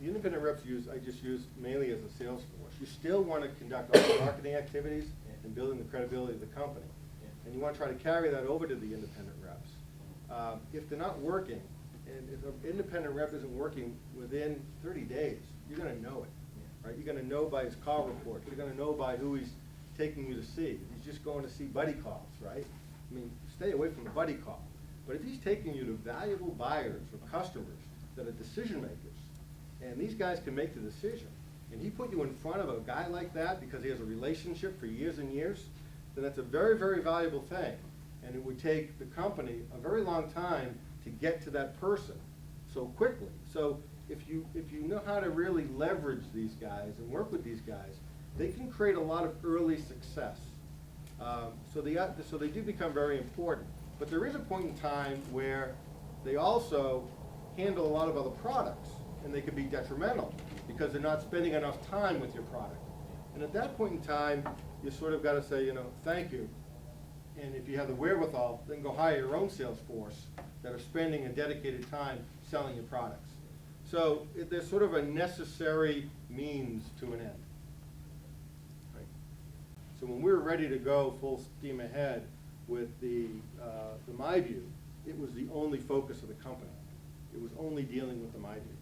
the independent reps I just use mainly as a sales force. You still want to conduct all the marketing activities and building the credibility of the company. And you want to try to carry that over to the independent reps. If they're not working, and if an independent rep isn't working within 30 days, you're going to know it, right? You're going to know by his call report. You're going to know by who he's taking you to see. If he's just going to see buddy calls, right? I mean, stay away from the buddy call. But if he's taking you to valuable buyers or customers that are decision makers, and these guys can make the decision, and he put you in front of a guy like that because he has a relationship for years and years, then that's a very, very valuable thing. And it would take the company a very long time to get to that person so quickly. So if you know how to really leverage these guys and work with these guys, they can create a lot of early success. So they do become very important. But there is a point in time where they also handle a lot of other products, and they could be detrimental because they're not spending enough time with your product. And at that point in time, you sort of got to say, thank you. And if you have the wherewithal, then go hire your own sales force that are spending a dedicated time selling your products. So there's sort of a necessary means to an end. Right? So when we were ready to go full steam ahead with the myview, it was the only focus of the company. It was only dealing with the myview.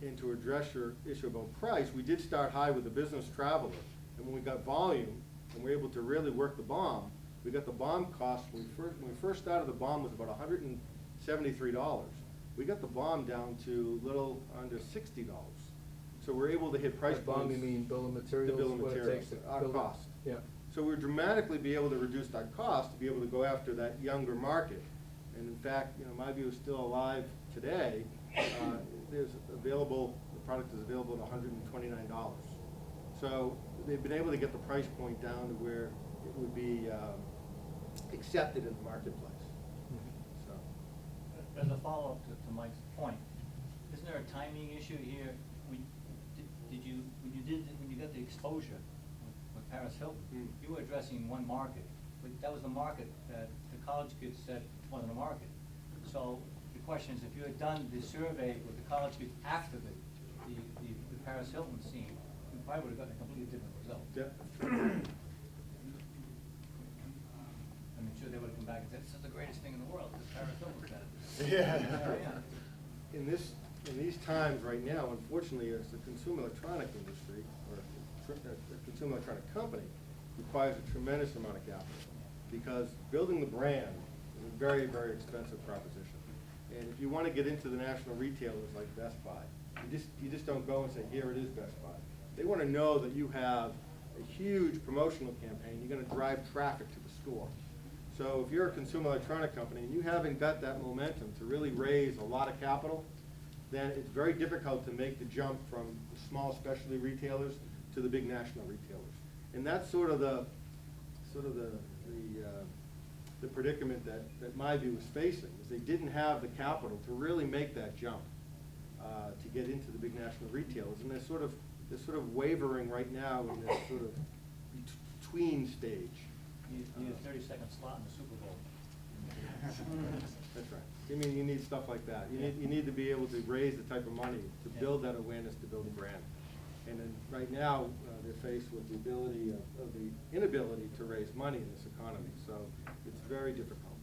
And to address your issue about price, we did start high with the business traveler. And when we got volume and we were able to really work the BOM, we got the BOM cost, when we first started, the BOM was about $173. We got the BOM down to a little under $60. So we're able to hit price By BOM, points. you mean bill of materials? The bill of materials, our cost. Yeah. So we'll dramatically be able to reduce that cost to be able to go after that younger market. And in fact, myview is still alive today. The product is available at $129. So they've been able to get the price point down to where it would be accepted in the marketplace. So, as a follow-up to Mike's point, isn't there a timing issue here? When you got the exposure with Paris Hilton, you were addressing one market, but that was the market that the college kids said wasn't a market. So the question is, if you had done the survey with the college kids after the Paris Hilton scene, you probably would have gotten a completely different result. yeah. I'm sure they would have come back and said, this is the greatest thing in the world, this Paris Hilton said it. Yeah. In these times right now, unfortunately, as the consumer electronic industry, or a consumer electronic company, requires a tremendous amount of capital, because building the brand is a very, very expensive proposition. And if you want to get into the national retailers like Best Buy, you just don't go and say, here it is, Best Buy. They want to know that you have a huge promotional campaign. You're going to drive traffic to the store. So if you're a consumer electronic company and you haven't got that momentum to really raise a lot of capital, then it's very difficult to make the jump from the small specialty retailers to the big national retailers. And that's sort of the predicament that myview was facing, is they didn't have the capital to really make that jump to get into the big national retailers, and they're sort of wavering right now in this sort of between stage. You need a 30-second slot in the Super Bowl. That's right. I mean, you need stuff like that. You need to be able to raise the type of money to build that awareness, to build a brand. And then right now, they're faced with the ability of the inability to raise money in this economy. So it's very difficult.